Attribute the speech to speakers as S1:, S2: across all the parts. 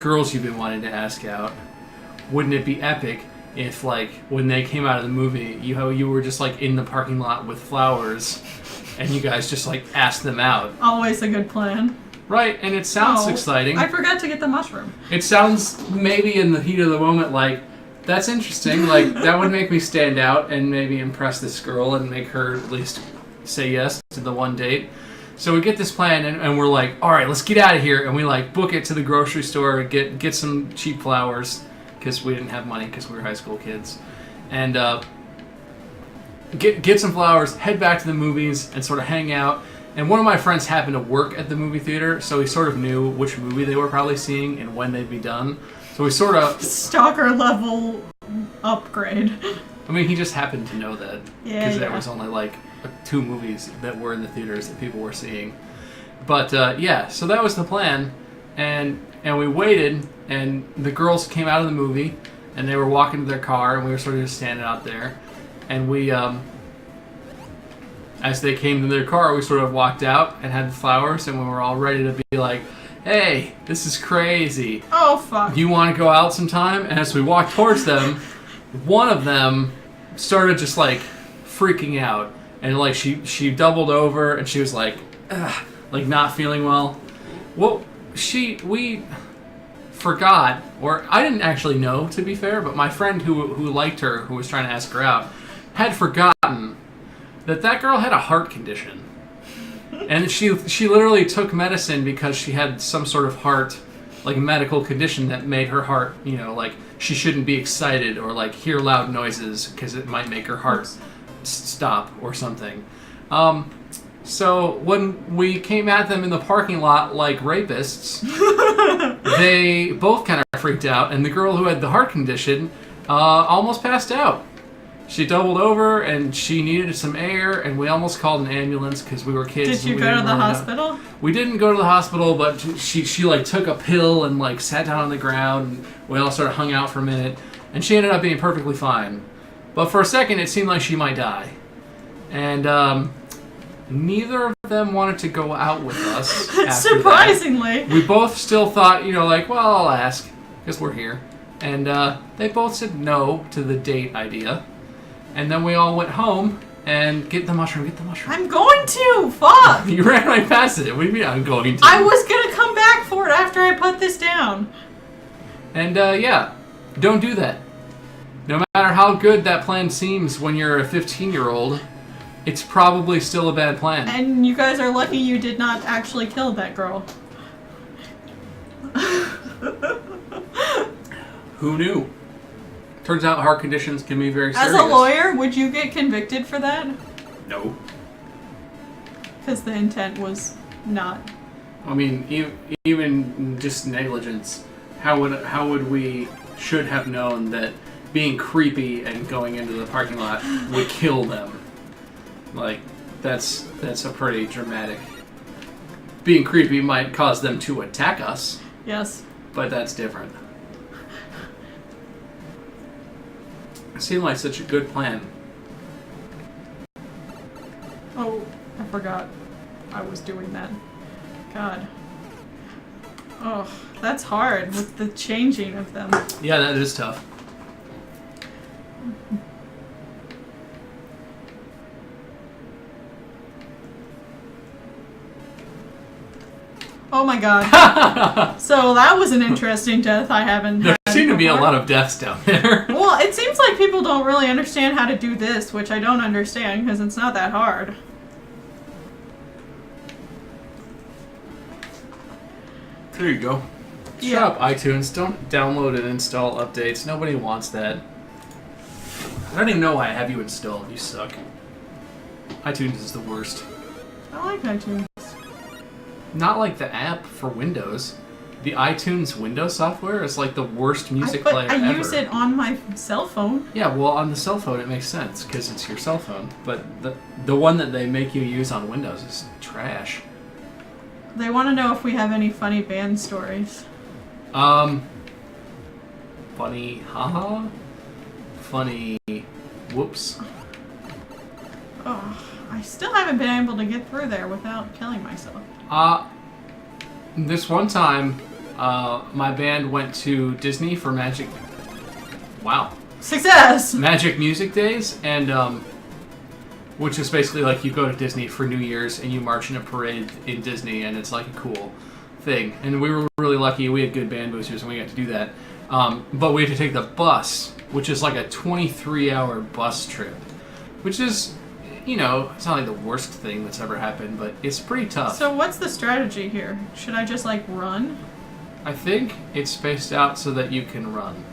S1: girls you've been wanting to ask out. Wouldn't it be epic if, like, when they came out of the movie, you were just, like, in the parking lot with flowers, and you guys just, like, asked them out?
S2: Always a good plan.
S1: Right, and it sounds exciting.
S2: I forgot to get the mushroom.
S1: It sounds, maybe in the heat of the moment, like, that's interesting. Like, that would make me stand out and maybe impress this girl and make her at least say yes to the one date. So we get this plan, and we're like, all right, let's get out of here. And we, like, book it to the grocery store, get some cheap flowers, because we didn't have money because we were high school kids. And get some flowers, head back to the movies, and sort of hang out. And one of my friends happened to work at the movie theater, so he sort of knew which movie they were probably seeing and when they'd be done. So we sort of...
S2: Stalker level upgrade.
S1: I mean, he just happened to know that.
S2: Yeah,
S1: because there was only, like, 2 movies that were in the theaters that people were seeing. But, yeah, so that was the plan. And we waited, and the girls came out of the movie, and they were walking to their car, and we were sort of just standing out there. And we, as they came to their car, we sort of walked out and had the flowers, and we were all ready to be like, hey, this is crazy.
S2: Oh, fuck.
S1: Do you want to go out sometime? And as we walked towards them, one of them started just, like, freaking out. And, like, she doubled over, and she was like, ugh, like, not feeling well. Well, we forgot, or I didn't actually know, to be fair, but my friend who liked her, who was trying to ask her out, had forgotten that girl had a heart condition. And she literally took medicine because she had some sort of heart, like, medical condition that made her heart, you know, like, she shouldn't be excited or, like, hear loud noises because it might make her heart stop or something. So when we came at them in the parking lot like rapists, they both kind of freaked out, and the girl who had the heart condition almost passed out. She doubled over, and she needed some air, and we almost called an ambulance because we were kids.
S2: Did you go to the hospital?
S1: We didn't go to the hospital, but she like took a pill and like sat down on the ground, and we all sort of hung out for a minute, and she ended up being perfectly fine. But for a second, it seemed like she might die. And neither of them wanted to go out with us after
S2: Surprisingly.
S1: that. We both still thought, you know, like, well, I'll ask, because we're here. And they both said no to the date idea. And then we all went home and get the mushroom.
S2: I'm going to! Fuck!
S1: You ran right past it. What do you mean I'm going to?
S2: I was going to come back for it after I put this down.
S1: And yeah, don't do that. No matter how good that plan seems when you're a 15-year-old, it's probably still a bad plan.
S2: And you guys are lucky you did not actually kill that girl.
S1: Who knew? Turns out heart conditions can be very serious.
S2: As a lawyer, would you get convicted for that?
S1: No.
S2: Because the intent was not.
S1: I mean, even just negligence. How would we should have known that being creepy and going into the parking lot would kill them? Like, that's a pretty dramatic. Being creepy might cause them to attack us.
S2: Yes.
S1: But that's different. It seemed like such a good plan.
S2: Oh, I forgot I was doing that. God. Oh, that's hard with the changing of them.
S1: Yeah, that is tough.
S2: Oh my god. So that was an interesting death I haven't had.
S1: There seem to be a lot of deaths down there.
S2: Well, it seems like people don't really understand how to do this, which I don't understand because it's not that hard.
S1: There you go.
S2: Yeah.
S1: Shut up, iTunes. Don't download and install updates. Nobody wants that. I don't even know why I have you installed. You suck. iTunes is the worst.
S2: I like iTunes.
S1: Not like the app for Windows. The iTunes Windows software is like the worst music player ever.
S2: I use it on my cell phone.
S1: Yeah, well, on the cell phone it makes sense because it's your cell phone. But the one that they make you use on Windows is trash.
S2: They want to know if we have any funny band stories.
S1: Funny haha? Funny whoops.
S2: Oh, I still haven't been able to get through there without killing myself.
S1: This one time, my band went to Disney for Magic. Wow.
S2: Success!
S1: Magic Music Days, and which is basically like you go to Disney for New Year's and you march in a parade in Disney, and it's like a cool thing. And we were really lucky; we had good band boosters, and we got to do that. But we had to take the bus, which is like a 23-hour bus trip, which is, you know, it's not like the worst thing that's ever happened, but it's pretty tough.
S2: So what's the strategy here? Should I just like run?
S1: I think it's spaced out so that you can run.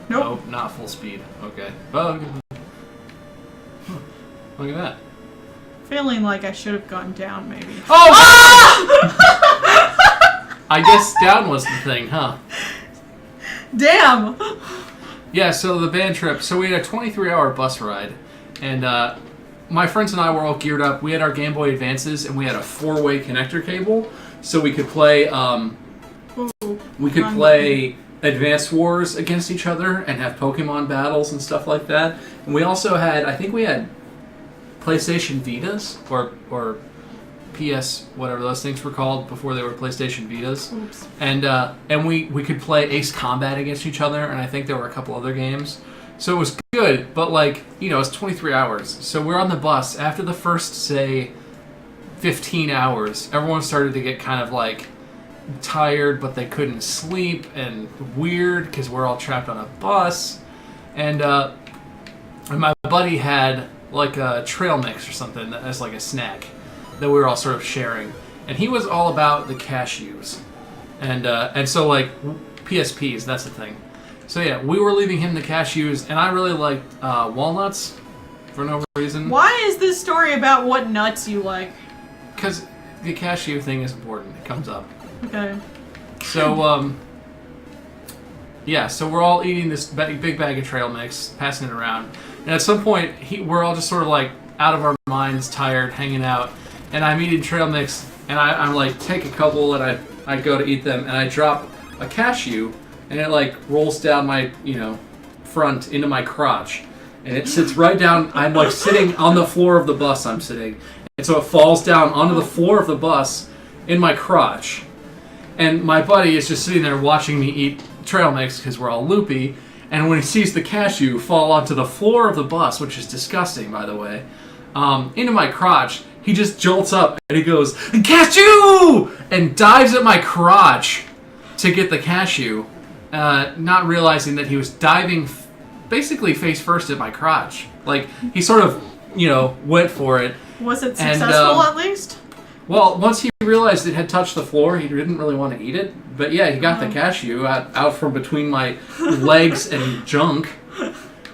S2: Nope.
S1: Nope, not full speed. Okay. Oh, look at that.
S2: Feeling like I should have gone down, maybe.
S1: Oh! I guess down was the thing, huh?
S2: Damn!
S1: Yeah, so the band trip. So we had a 23-hour bus ride, and my friends and I were all geared up. We had our Game Boy Advances, and we had a 4-way connector cable, so we could play. Play Advanced Wars against each other and have Pokemon battles and stuff like that. And we also had, I think we had PlayStation Vitas or PS whatever those things were called before they were PlayStation Vitas.
S2: Oops.
S1: And we could play Ace Combat against each other, and I think there were a couple other games. So it was good, but like, you know, it's 23 hours. So we're on the bus after the first, say, 15 hours. Everyone started to get kind of like tired, but they couldn't sleep, and weird because we're all trapped on a bus. And my buddy had like a trail mix or something as like a snack that we were all sort of sharing, and he was all about the cashews, and so like PSPs, that's the thing. So yeah, we were leaving him the cashews, and I really liked walnuts for no reason.
S2: Why is this story about what nuts you like?
S1: Because the cashew thing is important. It comes up.
S2: Okay.
S1: So, yeah, so we're all eating this big bag of trail mix, passing it around. And at some point, we're all just sort of like out of our minds, tired, hanging out. And I'm eating trail mix, and I'm like, take a couple, and I go to eat them, and I drop a cashew, and it like rolls down my, you know, front into my crotch. And it sits right down, I'm like sitting on the floor of the bus I'm sitting. And so it falls down onto the floor of the bus in my crotch. And my buddy is just sitting there watching me eat trail mix because we're all loopy. And when he sees the cashew fall onto the floor of the bus, which is disgusting, by the way, into my crotch, he just jolts up and he goes, "Cashew!" and dives at my crotch to get the cashew, not realizing that he was diving basically face first at my crotch. Like, he sort of, you know, went for it.
S2: Was it successful at least?
S1: Well, once he realized it had touched the floor, he didn't really want to eat it. But yeah, he got the cashew out from between my legs and junk.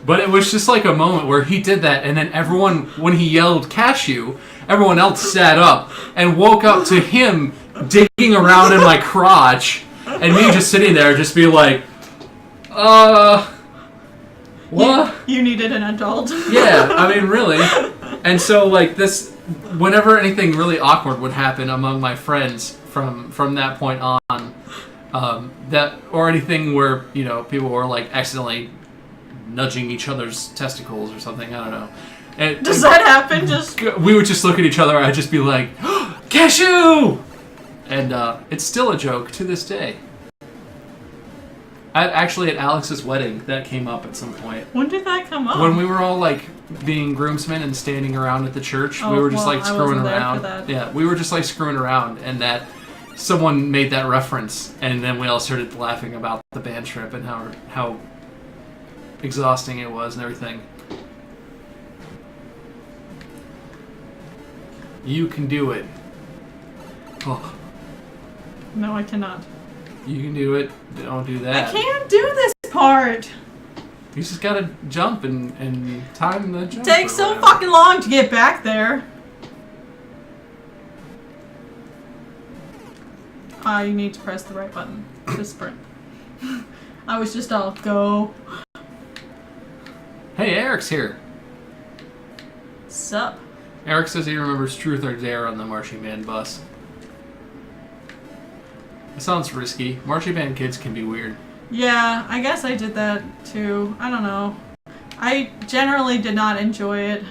S1: But it was just like a moment where he did that, and then everyone, when he yelled cashew, everyone else sat up and woke up to him digging around in my crotch, and me just sitting there just being like, what?
S2: You needed an adult.
S1: Yeah, I mean, really. And so, like, this, whenever anything really awkward would happen among my friends from that point on, that, or anything where, you know, people were, like, accidentally nudging each other's testicles or something, I don't know.
S2: Does that happen?
S1: We would just look at each other, I'd just be like, oh, cashew! And it's still a joke to this day. Actually, at Alex's wedding, that came up at some point.
S2: When did that come up?
S1: When we were all, like, being groomsmen and standing around at the church, we were just, like, screwing around. Yeah, we were just, like, screwing around, and that someone made that reference, and then we all started laughing about the band trip and how exhausting it was and everything. You can do it. Oh.
S2: No, I cannot.
S1: You can do it. Don't do that.
S2: I can't do this part.
S1: You just gotta jump and time the jump.
S2: It takes so fucking long to get back there. You need to press the right button to sprint. I was just all go.
S1: Hey, Eric's here.
S2: Sup?
S1: Eric says he remembers Truth or Dare on the marching band bus. It sounds risky. Marching band kids can be weird.
S2: Yeah, I guess I did that too. I don't know. I generally did not enjoy it.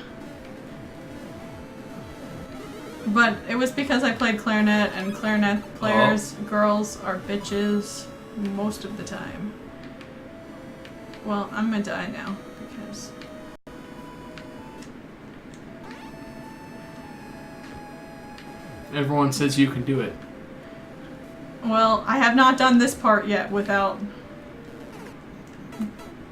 S2: But it was because I played clarinet, and clarinet players, girls, are bitches most of the time. Well, I'm gonna die now, because...
S1: Everyone says you can do it.
S2: Well, I have not done this part yet without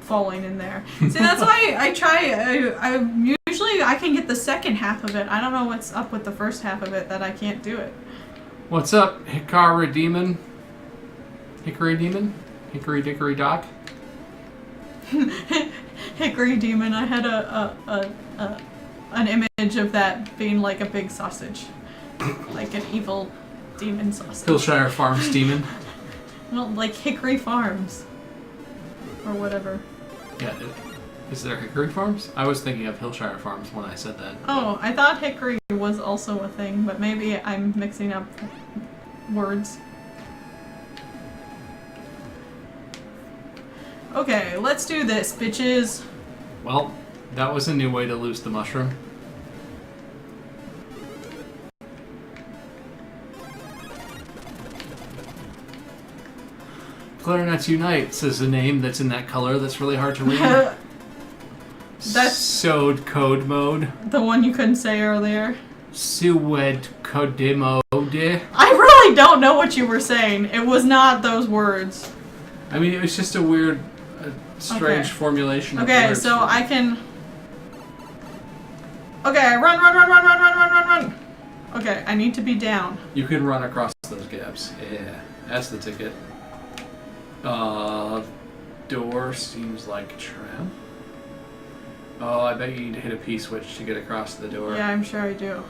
S2: falling in there. See, that's why I try. Usually I can get the second half of it. I don't know what's up with the first half of it that I can't do it.
S1: What's up, Hikari Demon? Hickory Demon? Hickory Dickory Doc?
S2: Hickory Demon. I had an image of that being like a big sausage, like an evil demon sausage.
S1: Hillshire Farms Demon?
S2: Well, like Hickory Farms. Or whatever.
S1: Yeah, is there Hickory Farms? I was thinking of Hillshire Farms when I said that.
S2: Oh, I thought hickory was also a thing, but maybe I'm mixing up words. Okay, let's do this, bitches.
S1: Well, that was a new way to lose the mushroom. Clarinets Unite says a name that's in that color that's really hard to read.
S2: That's
S1: Sewed code mode.
S2: the one you couldn't say earlier.
S1: Sued code mode.
S2: I really don't know what you were saying. It was not those words.
S1: I mean, it was just a weird, strange formulation of
S2: Okay,
S1: words.
S2: so I can... Okay, run. Okay, I need to be down.
S1: You can run across those gaps. Yeah, that's the ticket. Door seems like a tram. Oh, I bet you need to hit a P-switch to get across the door.
S2: Yeah, I'm sure I do.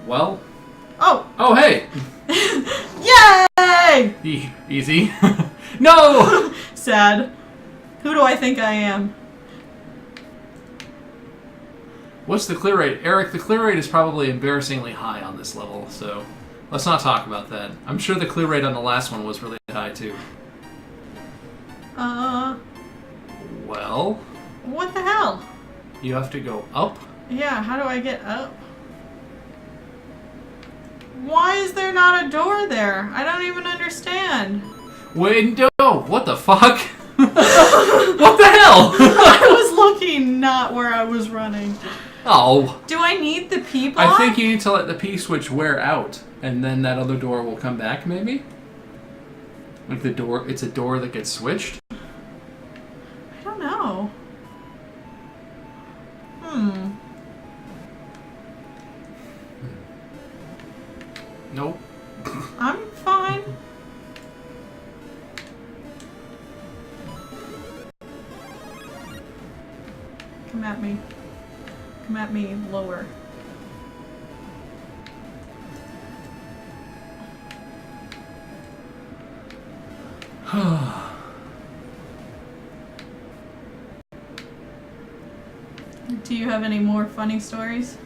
S1: Well...
S2: Oh!
S1: Oh, hey!
S2: Yay!
S1: Easy. No!
S2: Sad. Who do I think I am?
S1: What's the clear rate? Eric, the clear rate is probably embarrassingly high on this level, so let's not talk about that. I'm sure the clear rate on the last one was really high, too. Well...
S2: What the hell?
S1: You have to go up?
S2: Yeah, how do I get up? Why is there not a door there? I don't even understand.
S1: Window! What the fuck? What the hell?
S2: I was looking not where I was running.
S1: Oh.
S2: Do I need the P block?
S1: I think you need to let the P switch wear out, and then that other door will come back, maybe? Like the door, it's a door that gets switched?
S2: I don't know.
S1: Nope.
S2: I'm fine. Come at me. Come at me lower. Do you have any more funny stories?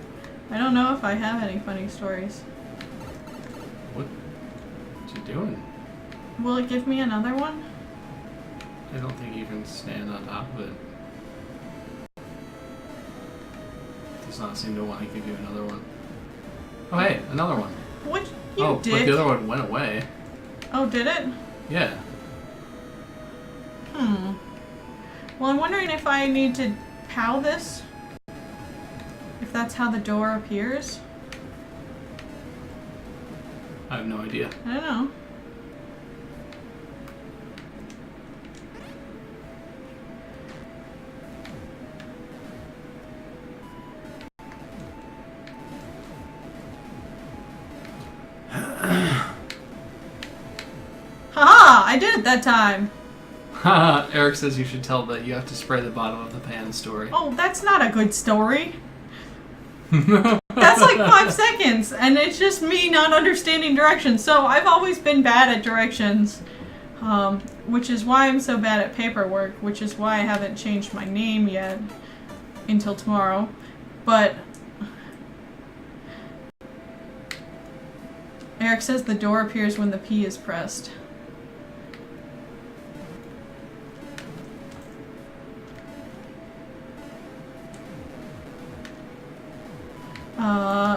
S2: I don't know if I have any funny stories.
S1: What you doing?
S2: Will it give me another one?
S1: I don't think you can stand on top of it. Does not seem to want to give you another one. Oh hey, another one.
S2: What you
S1: But
S2: did?
S1: the other one went away.
S2: Oh, did it?
S1: Yeah.
S2: Well, I'm wondering if I need to POW this? If that's how the door appears?
S1: I have no idea.
S2: I don't know. Haha! I did it that time!
S1: Haha, Eric says you should tell that you have to spray the bottom of the pan story.
S2: Oh, that's not a good story. That's like 5 seconds, and it's just me not understanding directions. So I've always been bad at directions, which is why I'm so bad at paperwork, which is why I haven't changed my name yet until tomorrow. But Eric says the door appears when the P is pressed.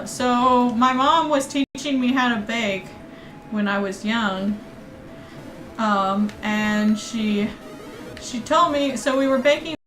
S2: So my mom was teaching me how to bake when I was young. And she told me, so we were baking